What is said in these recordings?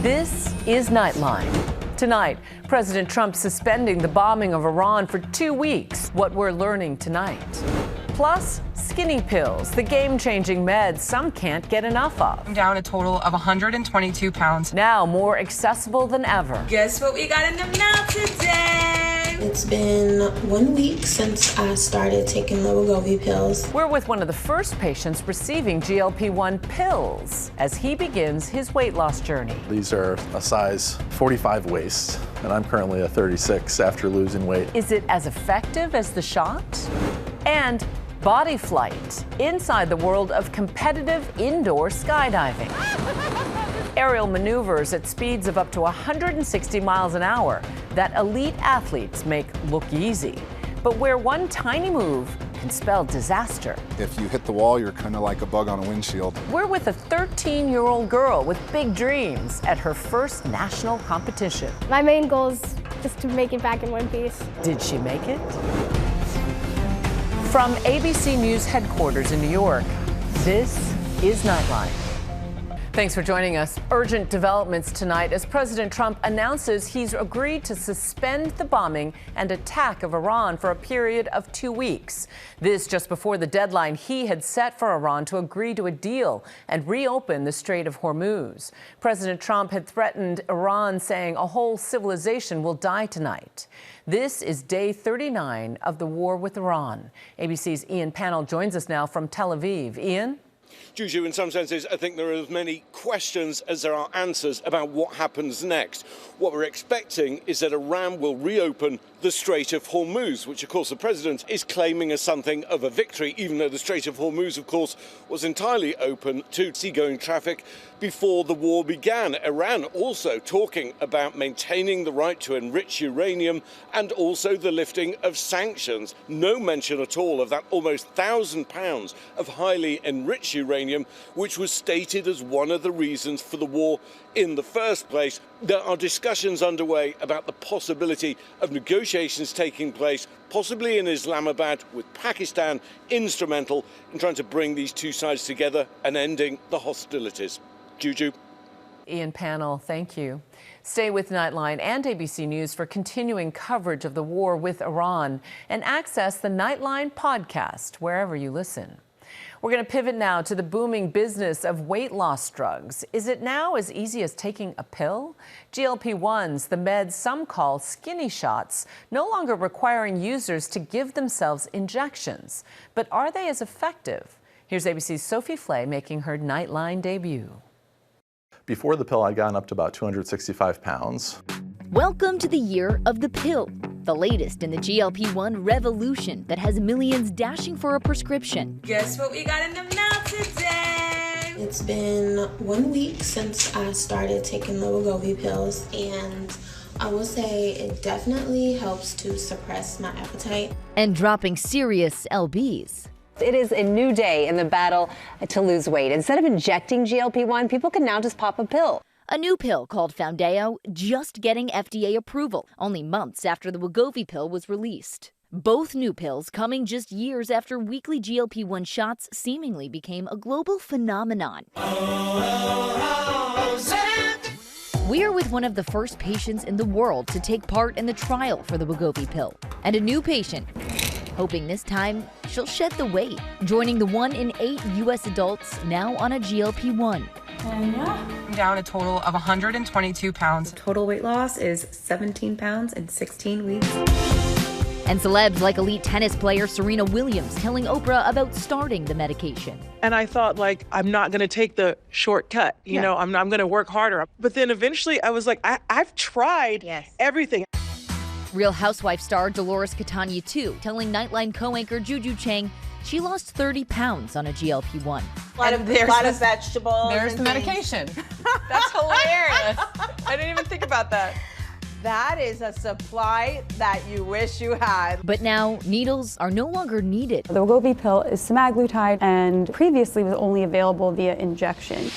This is Nightline. Tonight, President Trump suspending the bombing of Iran for 2 weeks. What we're learning tonight. Plus, skinny pills, the game-changing meds some can't get enough of. I'm down a total of 122 pounds. Now more accessible than ever. Guess what we got in the mail today? It's been 1 week since I started taking the Wegovy pills. We're with one of the first patients receiving GLP-1 pills as he begins his weight loss journey. These are a size 45 waist, and I'm currently a 36 after losing weight. Is it as effective as the shot? And body flight inside the world of competitive indoor skydiving. Aerial maneuvers at speeds of up to 160 miles an hour that elite athletes make look easy, but where one tiny move can spell disaster. If you hit the wall, you're kind of like a bug on a windshield. We're with a 13-year-old girl with big dreams at her first national competition. My main goal is just to make it back in one piece. Did she make it? From ABC News headquarters in New York, this is Nightline. Thanks for joining us. Urgent developments tonight as President Trump announces he's agreed to suspend the bombing and attack of Iran for a period of 2 weeks. This just before the deadline he had set for Iran to agree to a deal and reopen the Strait of Hormuz. President Trump had threatened Iran, saying a whole civilization will die tonight. This is day 39 of the war with Iran. ABC's Ian Pannell joins us now from Tel Aviv. Ian? Juju, in some senses, I think there are as many questions as there are answers about what happens next. What we're expecting is that Iran will reopen the Strait of Hormuz, which, of course, the president is claiming as something of a victory, even though the Strait of Hormuz, of course, was entirely open to seagoing traffic before the war began. Iran also talking about maintaining the right to enrich uranium and also the lifting of sanctions. No mention at all of that almost 1,000 pounds of highly enriched uranium, which was stated as one of the reasons for the war in the first place. There are discussions underway about the possibility of negotiations taking place, possibly in Islamabad, with Pakistan instrumental in trying to bring these two sides together and ending the hostilities. Juju. Ian Pannell, thank you. Stay with Nightline and ABC News for continuing coverage of the war with Iran, and access the Nightline podcast wherever you listen. We're going to pivot now to the booming business of weight loss drugs. Is it now as easy as taking a pill? GLP-1s, the meds some call skinny shots, no longer requiring users to give themselves injections. But are they as effective? Here's ABC's Sophie Flay making her Nightline debut. Before the pill, I'd gotten up to about 265 pounds. Welcome to the year of the pill, the latest in the GLP-1 revolution that has millions dashing for a prescription. Guess what we got in the mail today? It's been 1 week since I started taking the Wegovy pills, and I will say it definitely helps to suppress my appetite. And dropping serious lbs. It is a new day in the battle to lose weight. Instead of injecting GLP-1, people can now just pop a pill. A new pill called Foundeo just getting FDA approval, only months after the Wegovy pill was released. Both new pills coming just years after weekly GLP-1 shots seemingly became a global phenomenon. We are with one of the first patients in the world to take part in the trial for the Wegovy pill, and a new patient, hoping this time she'll shed the weight, joining the 1 in 8 U.S. adults now on a GLP-1. I'm down a total of 122 pounds. Total weight loss is 17 pounds in 16 weeks. And celebs like elite tennis player Serena Williams telling Oprah about starting the medication. And I thought, like, I'm not going to take the shortcut. You know, I'm going to work harder. But then eventually I was like, I've tried everything. Real Housewife star Dolores Catania, too, telling Nightline co-anchor Juju Chang she lost 30 pounds on a GLP-1. A lot of vegetables. There's the medication. That's hilarious. I didn't even think about that. That is a supply that you wish you had. But now, needles are no longer needed. The Wegovy pill is semaglutide and previously was only available via injection.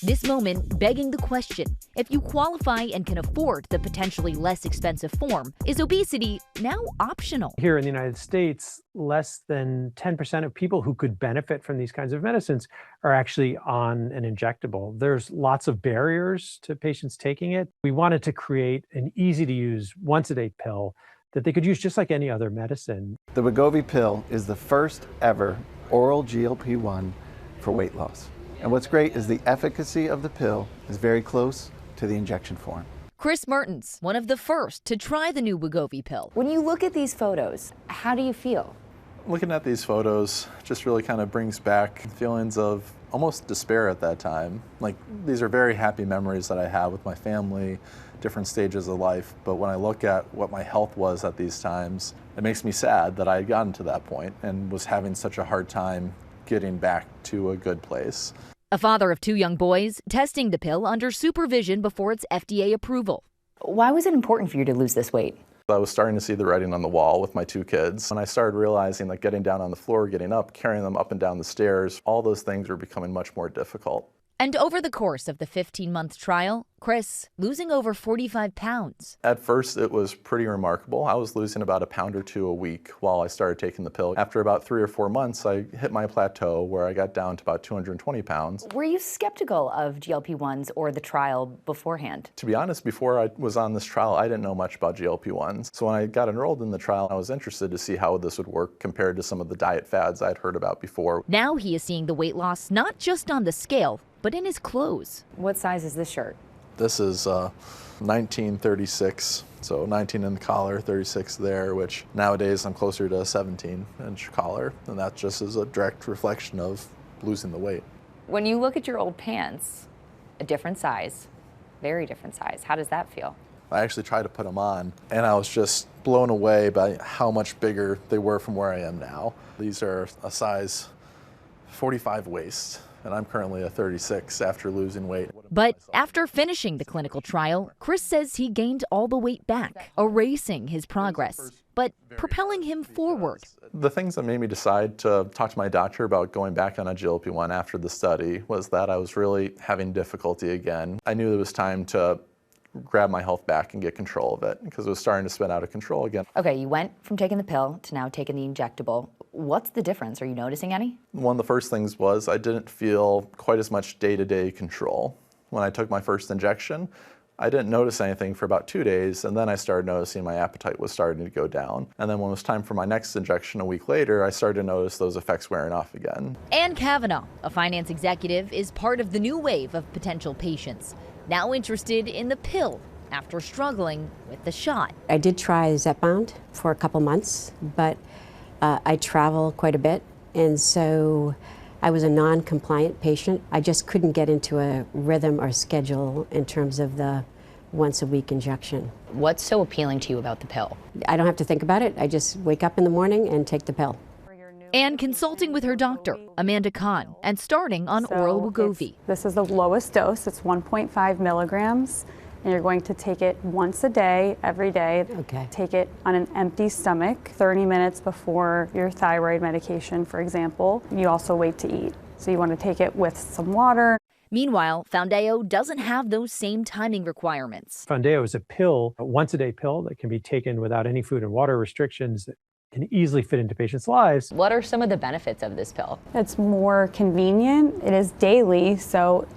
This moment begging the question, if you qualify and can afford the potentially less expensive form, is obesity now optional? Here in the United States, less than 10% of people who could benefit from these kinds of medicines are actually on an injectable. There's lots of barriers to patients taking it. We wanted to create an easy-to-use once-a-day pill that they could use just like any other medicine. The Wegovy pill is the first ever oral GLP-1 for weight loss. And what's great is the efficacy of the pill is very close to the injection form. Chris Mertens, one of the first to try the new Wegovy pill. When you look at these photos, how do you feel? Looking at these photos just really kind of brings back feelings of almost despair at that time. Like, these are very happy memories that I have with my family, different stages of life, but when I look at what my health was at these times, it makes me sad that I had gotten to that point and was having such a hard time getting back to a good place. A father of 2 young boys, testing the pill under supervision before its FDA approval. Why was it important for you to lose this weight? I was starting to see the writing on the wall with my 2 kids, and I started realizing that getting down on the floor, getting up, carrying them up and down the stairs, all those things were becoming much more difficult. And over the course of the 15-month trial, Chris losing over 45 pounds. At first, it was pretty remarkable. I was losing about 1 pound or 2 a week while I started taking the pill. After about 3 or 4 months, I hit my plateau where I got down to about 220 pounds. Were you skeptical of GLP-1s or the trial beforehand? To be honest, before I was on this trial, I didn't know much about GLP-1s. So when I got enrolled in the trial, I was interested to see how this would work compared to some of the diet fads I'd heard about before. Now he is seeing the weight loss not just on the scale, but in his clothes. What size is this shirt? This is 1936, so 19 in the collar, 36 there, which nowadays I'm closer to a 17-inch collar, and that just is a direct reflection of losing the weight. When you look at your old pants, a different size, very different size, how does that feel? I actually tried to put them on, and I was just blown away by how much bigger they were from where I am now. These are a size 45 waist. And I'm currently a 36 after losing weight. But after finishing the clinical trial, Chris says he gained all the weight back, erasing his progress, but propelling him forward. The things that made me decide to talk to my doctor about going back on a GLP-1 after the study was that I was really having difficulty again. I knew it was time to grab my health back and get control of it because it was starting to spin out of control again. Okay, you went from taking the pill to now taking the injectable. What's the difference? Are you noticing any? One of the first things was I didn't feel quite as much day-to-day control. When I took my first injection, I didn't notice anything for about 2 days, and then I started noticing my appetite was starting to go down. And then when it was time for my next injection a week later, I started to notice those effects wearing off again. Ann Kavanaugh, a finance executive, is part of the new wave of potential patients, now interested in the pill after struggling with the shot. I did try Zepbound for a couple months, but I travel quite a bit, and so I was a non-compliant patient. I just couldn't get into a rhythm or schedule in terms of the once-a-week injection. What's so appealing to you about the pill? I don't have to think about it. I just wake up in the morning and take the pill. And consulting with her doctor, Amanda Kahn, and starting on oral Wegovy. This is the lowest dose. It's 1.5 milligrams. And you're going to take it once a day, every day. Okay. Take it on an empty stomach, 30 minutes before your thyroid medication, for example. You also wait to eat. So you want to take it with some water. Meanwhile, Foundeo doesn't have those same timing requirements. Foundeo is a pill, a once-a-day pill that can be taken without any food and water restrictions that can easily fit into patients' lives. What are some of the benefits of this pill? It's more convenient. It is daily, so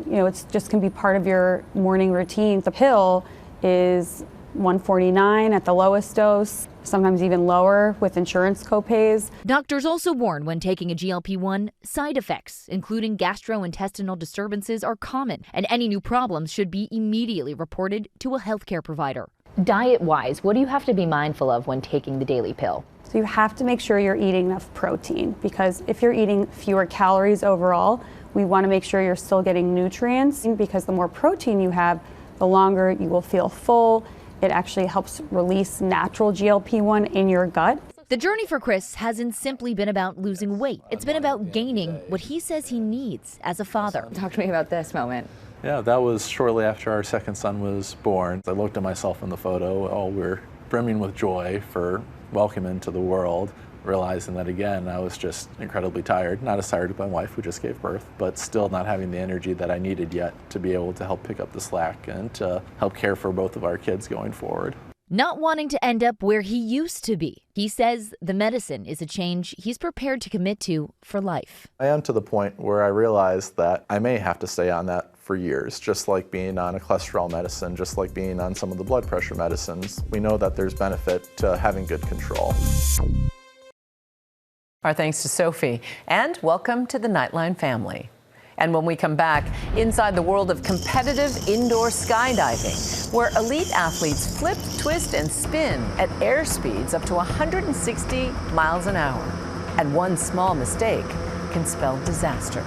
it's just can be part of your morning routine. The pill is $149 at the lowest dose, sometimes even lower with insurance copays. Doctors also warn when taking a GLP-1, side effects, including gastrointestinal disturbances, are common, and any new problems should be immediately reported to a healthcare provider. Diet-wise, what do you have to be mindful of when taking the daily pill? So you have to make sure you're eating enough protein, because if you're eating fewer calories overall, we want to make sure you're still getting nutrients, because the more protein you have, the longer you will feel full. It actually helps release natural GLP-1 in your gut. The journey for Chris hasn't simply been about losing weight. It's been about gaining what he says he needs as a father. Talk to me about this moment. Yeah, that was shortly after our second son was born. I looked at myself in the photo. Oh, we're brimming with joy for welcome into the world. realizing that again, I was just incredibly tired. Not as tired as my wife who just gave birth, but still not having the energy that I needed yet to be able to help pick up the slack and to help care for both of our kids going forward. Not wanting to end up where he used to be, he says the medicine is a change he's prepared to commit to for life. I am to the point where I realize that I may have to stay on that for years, just like being on a cholesterol medicine, just like being on some of the blood pressure medicines. We know that there's benefit to having good control. Our thanks to Sophie, and welcome to the Nightline family. And when we come back, inside the world of competitive indoor skydiving, where elite athletes flip, twist, and spin at air speeds up to 160 miles an hour. And one small mistake can spell disaster.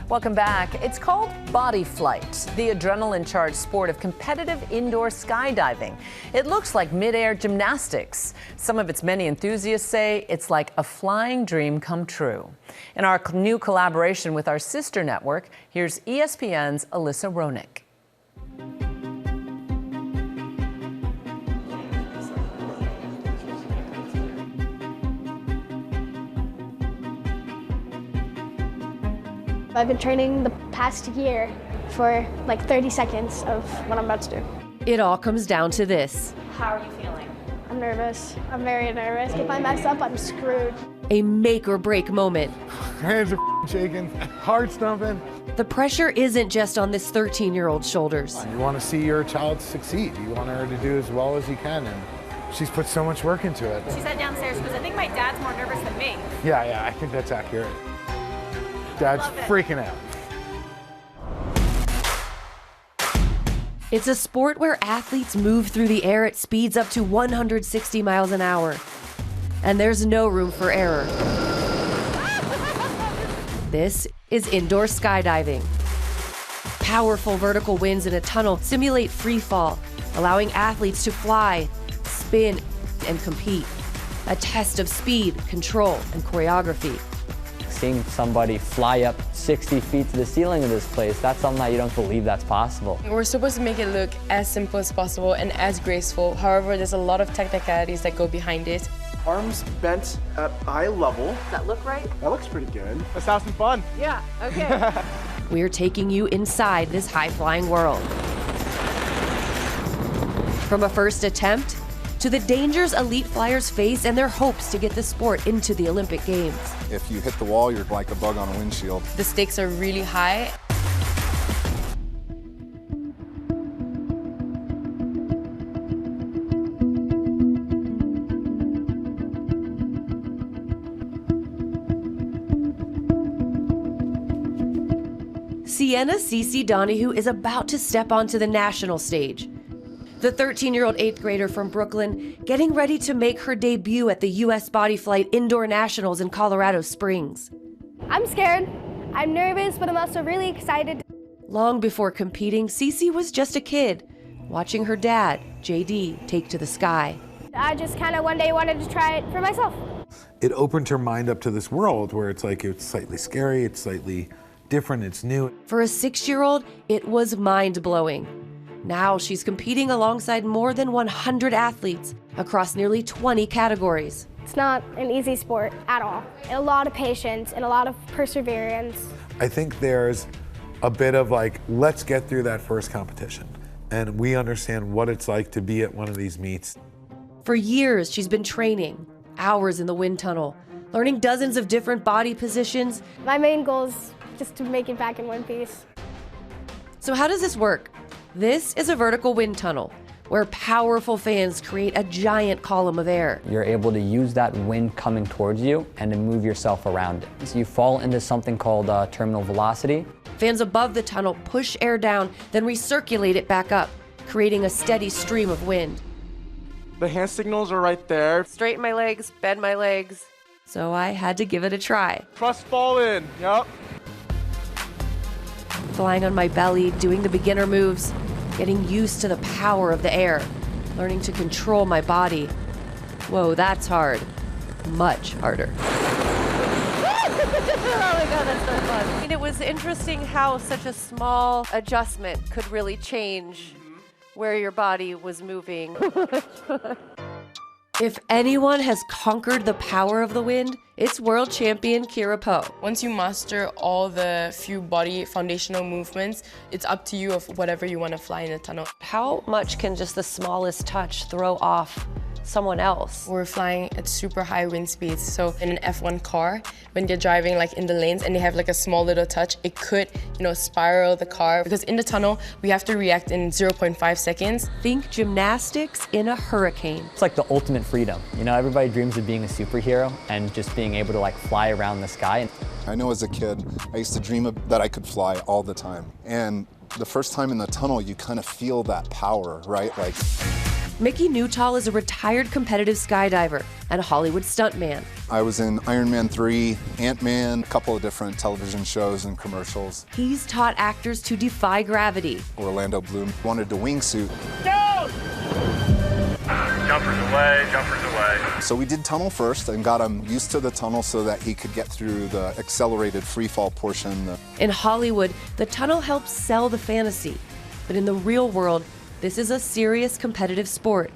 Welcome back. It's called body flight, the adrenaline-charged sport of competitive indoor skydiving. It looks like mid-air gymnastics. Some of its many enthusiasts say it's like a flying dream come true. In our new collaboration with our sister network, here's ESPN's Alyssa Ronick. I've been training the past year for like 30 seconds of what I'm about to do. It all comes down to this. How are you feeling? I'm nervous. I'm very nervous. If I mess up, I'm screwed. A make or break moment. Hands are shaking, heart thumping. The pressure isn't just on this 13-year-old's shoulders. You want to see your child succeed. You want her to do as well as you can, and she's put so much work into it. She said downstairs because I think my dad's more nervous than me. Yeah, I think that's accurate. Dad's freaking out. It's a sport where athletes move through the air at speeds up to 160 miles an hour. And there's no room for error. This is indoor skydiving. Powerful vertical winds in a tunnel simulate free fall, allowing athletes to fly, spin, and compete. A test of speed, control, and choreography. Seeing somebody fly up 60 feet to the ceiling of this place, that's something that you don't believe that's possible. We're supposed to make it look as simple as possible and as graceful. However, there's a lot of technicalities that go behind it. Arms bent at eye level. Does that look right? That looks pretty good. Let's have some fun. Yeah, okay. We're taking you inside this high-flying world. From a first attempt to the dangers elite flyers face and their hopes to get the sport into the Olympic Games. If you hit the wall, you're like a bug on a windshield. The stakes are really high. Sienna Cece Donahue is about to step onto the national stage. The 13-year-old 8th grader from Brooklyn getting ready to make her debut at the U.S. Body Flight Indoor Nationals in Colorado Springs. I'm scared. I'm nervous, but I'm also really excited. Long before competing, Cece was just a kid, watching her dad, JD, take to the sky. I just kind of one day wanted to try it for myself. It opened her mind up to this world where it's like it's slightly scary, it's slightly different, it's new. For a 6-year-old, it was mind-blowing. Now she's competing alongside more than 100 athletes across nearly 20 categories. It's not an easy sport at all. A lot of patience and a lot of perseverance. I think there's a bit of like, let's get through that first competition. And we understand what it's like to be at one of these meets. For years, she's been training, hours in the wind tunnel, learning dozens of different body positions. My main goal is just to make it back in one piece. So how does this work? This is a vertical wind tunnel where powerful fans create a giant column of air. You're able to use that wind coming towards you and to move yourself around it. So you fall into something called terminal velocity. Fans above the tunnel push air down, then recirculate it back up, creating a steady stream of wind. The hand signals are right there. Straighten my legs, bend my legs. So I had to give it a try. Trust fall in, yep. Flying on my belly, doing the beginner moves, getting used to the power of the air, learning to control my body. Whoa, that's hard. Much harder. Oh my God, that's so fun. I mean, it was interesting how such a small adjustment could really change where your body was moving. If anyone has conquered the power of the wind, it's world champion Kira Poe. Once you master all the few body foundational movements, it's up to you of whatever you want to fly in the tunnel. How much can just the smallest touch throw off someone else? We're flying at super high wind speeds. So in an F1 car, when they're driving like in the lanes and they have like a small little touch, it could, spiral the car. Because in the tunnel, we have to react in 0.5 seconds. Think gymnastics in a hurricane. It's like the ultimate freedom. Everybody dreams of being a superhero and just being able to fly around the sky. I know as a kid, I used to dream that I could fly all the time. And the first time in the tunnel, you kind of feel that power, right? Mickey Newtall is a retired competitive skydiver and a Hollywood stuntman. I was in Iron Man 3, Ant-Man, a couple of different television shows and commercials. He's taught actors to defy gravity. Orlando Bloom wanted a wingsuit. Go! Jumpers away. So we did tunnel first and got him used to the tunnel so that he could get through the accelerated free fall portion. In Hollywood, the tunnel helps sell the fantasy. But in the real world, this is a serious competitive sport.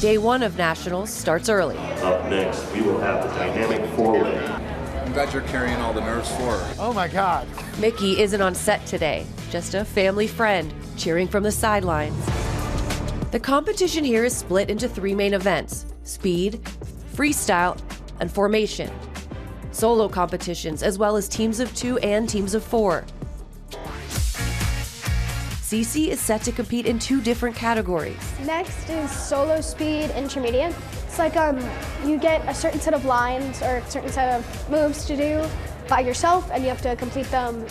Day one of Nationals starts early. Up next, we will have the dynamic four-way. I'm glad you're carrying all the nerves forward. Oh my God. Mickey isn't on set today, just a family friend cheering from the sidelines. The competition here is split into three main events: speed, freestyle, and formation. Solo competitions, as well as teams of 2 and teams of 4. Cece is set to compete in 2 different categories. Next is solo speed intermediate. It's like you get a certain set of lines or a certain set of moves to do by yourself, and you have to complete them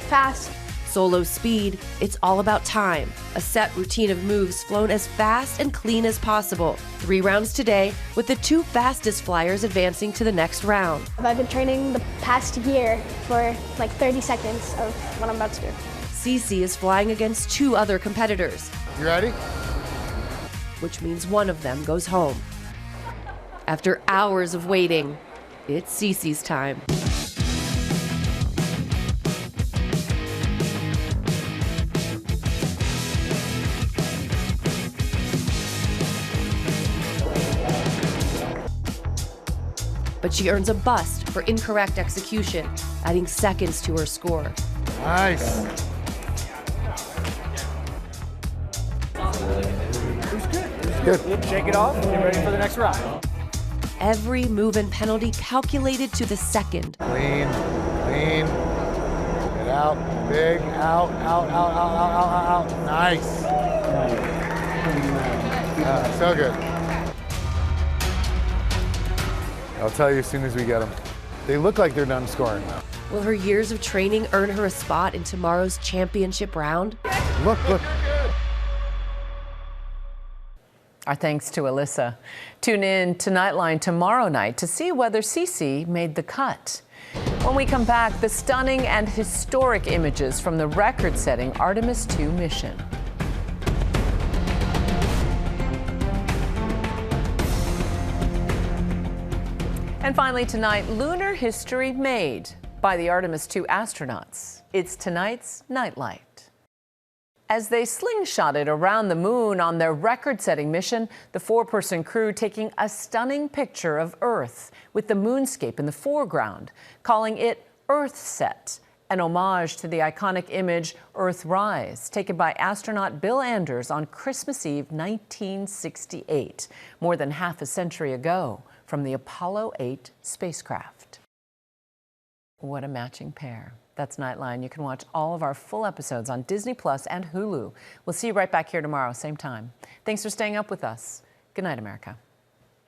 fast. Solo speed, it's all about time. A set routine of moves flown as fast and clean as possible. 3 rounds today, with the 2 fastest flyers advancing to the next round. I've been training the past year for like 30 seconds of what I'm about to do. Cece is flying against 2 other competitors. You ready? Which means one of them goes home. After hours of waiting, it's Cece's time. But she earns a bust for incorrect execution, adding seconds to her score. Nice. Good. Shake it off and get ready for the next round. Every move and penalty calculated to the second. Clean. Get out. Big. Out. Nice. So good. I'll tell you as soon as we get them. They look like they're done scoring. Will her years of training earn her a spot in tomorrow's championship round? Look. Our thanks to Alyssa. Tune in to Nightline tomorrow night to see whether Cece made the cut. When we come back, the stunning and historic images from the record-setting Artemis II mission. And finally tonight, lunar history made by the Artemis II astronauts. It's tonight's Nightlight. As they slingshotted around the moon on their record-setting mission, the 4-person crew taking a stunning picture of Earth with the moonscape in the foreground, calling it Earthset, an homage to the iconic image Earthrise, taken by astronaut Bill Anders on Christmas Eve 1968, more than half a century ago, from the Apollo 8 spacecraft. What a matching pair. That's Nightline. You can watch all of our full episodes on Disney Plus and Hulu. We'll see you right back here tomorrow, same time. Thanks for staying up with us. Good night, America.